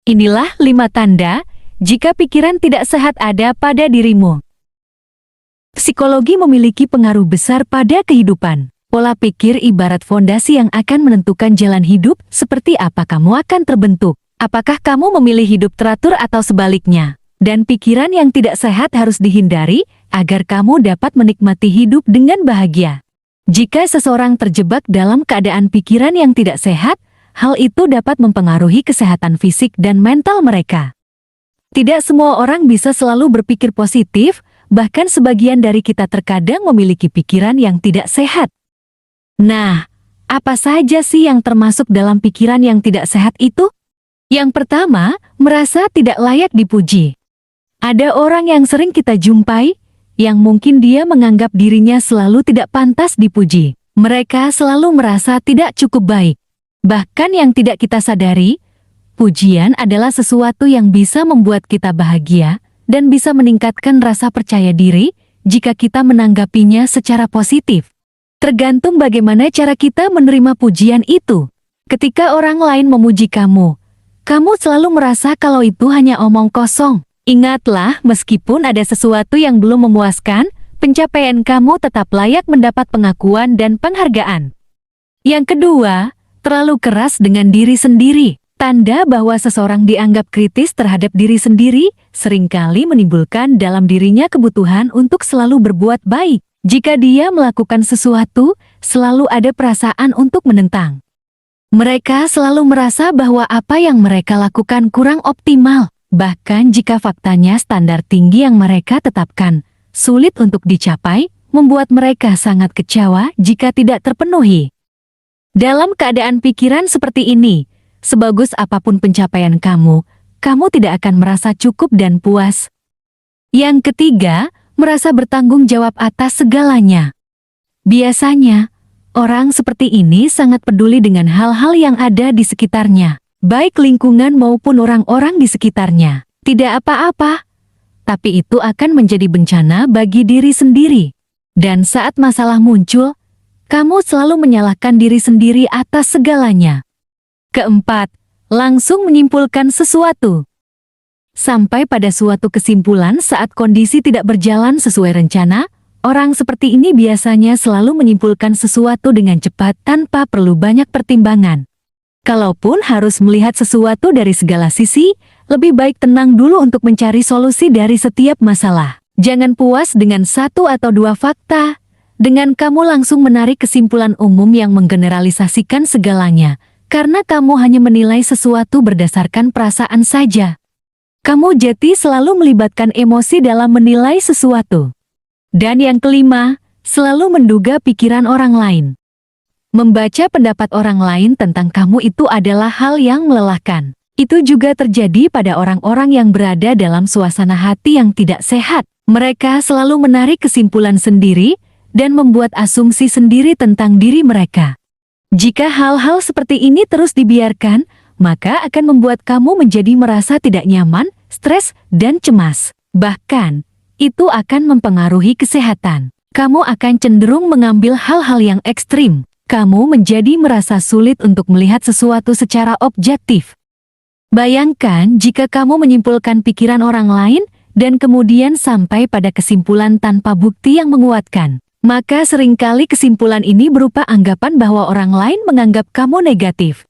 Inilah 5 tanda jika pikiran tidak sehat ada pada dirimu. Psikologi memiliki pengaruh besar pada kehidupan. Pola pikir ibarat fondasi yang akan menentukan jalan hidup, seperti apa kamu akan terbentuk. Apakah kamu memilih hidup teratur atau sebaliknya? Dan pikiran yang tidak sehat harus dihindari agar kamu dapat menikmati hidup dengan bahagia. Jika seseorang terjebak dalam keadaan pikiran yang tidak sehat, hal itu dapat mempengaruhi kesehatan fisik dan mental mereka. Tidak semua orang bisa selalu berpikir positif, bahkan sebagian dari kita terkadang memiliki pikiran yang tidak sehat. Nah, apa saja sih yang termasuk dalam pikiran yang tidak sehat itu? Yang pertama, merasa tidak layak dipuji. Ada orang yang sering kita jumpai, yang mungkin dia menganggap dirinya selalu tidak pantas dipuji. Mereka selalu merasa tidak cukup baik. Bahkan yang tidak kita sadari, pujian adalah sesuatu yang bisa membuat kita bahagia dan bisa meningkatkan rasa percaya diri jika kita menanggapinya secara positif. Tergantung bagaimana cara kita menerima pujian itu. Ketika orang lain memuji kamu, kamu selalu merasa kalau itu hanya omong kosong. Ingatlah, meskipun ada sesuatu yang belum memuaskan, pencapaian kamu tetap layak mendapat pengakuan dan penghargaan. Yang kedua, terlalu keras dengan diri sendiri. Tanda bahwa seseorang dianggap kritis terhadap diri sendiri seringkali menimbulkan dalam dirinya kebutuhan untuk selalu berbuat baik. Jika dia melakukan sesuatu, selalu ada perasaan untuk menentang. Mereka selalu merasa bahwa apa yang mereka lakukan kurang optimal. Bahkan jika faktanya standar tinggi yang mereka tetapkan sulit untuk dicapai, membuat mereka sangat kecewa jika tidak terpenuhi. Dalam keadaan pikiran seperti ini, sebagus apapun pencapaian kamu, kamu tidak akan merasa cukup dan puas. Yang ketiga, merasa bertanggung jawab atas segalanya. Biasanya, orang seperti ini sangat peduli dengan hal-hal yang ada di sekitarnya, baik lingkungan maupun orang-orang di sekitarnya. Tidak apa-apa, tapi itu akan menjadi bencana bagi diri sendiri. Dan saat masalah muncul, kamu selalu menyalahkan diri sendiri atas segalanya. Keempat, langsung menyimpulkan sesuatu. Sampai pada suatu kesimpulan saat kondisi tidak berjalan sesuai rencana, orang seperti ini biasanya selalu menyimpulkan sesuatu dengan cepat tanpa perlu banyak pertimbangan. Kalaupun harus melihat sesuatu dari segala sisi, lebih baik tenang dulu untuk mencari solusi dari setiap masalah. Jangan puas dengan 1 atau 2 fakta. Dengan kamu langsung menarik kesimpulan umum yang menggeneralisasikan segalanya, karena kamu hanya menilai sesuatu berdasarkan perasaan saja. Kamu jadi selalu melibatkan emosi dalam menilai sesuatu. Dan yang kelima, selalu menduga pikiran orang lain. Membaca pendapat orang lain tentang kamu itu adalah hal yang melelahkan. Itu juga terjadi pada orang-orang yang berada dalam suasana hati yang tidak sehat. Mereka selalu menarik kesimpulan sendiri dan membuat asumsi sendiri tentang diri mereka. Jika hal-hal seperti ini terus dibiarkan, maka akan membuat kamu menjadi merasa tidak nyaman, stres, dan cemas. Bahkan, itu akan mempengaruhi kesehatan. Kamu akan cenderung mengambil hal-hal yang ekstrim. Kamu menjadi merasa sulit untuk melihat sesuatu secara objektif. Bayangkan jika kamu menyimpulkan pikiran orang lain dan kemudian sampai pada kesimpulan tanpa bukti yang menguatkan. Maka seringkali kesimpulan ini berupa anggapan bahwa orang lain menganggap kamu negatif.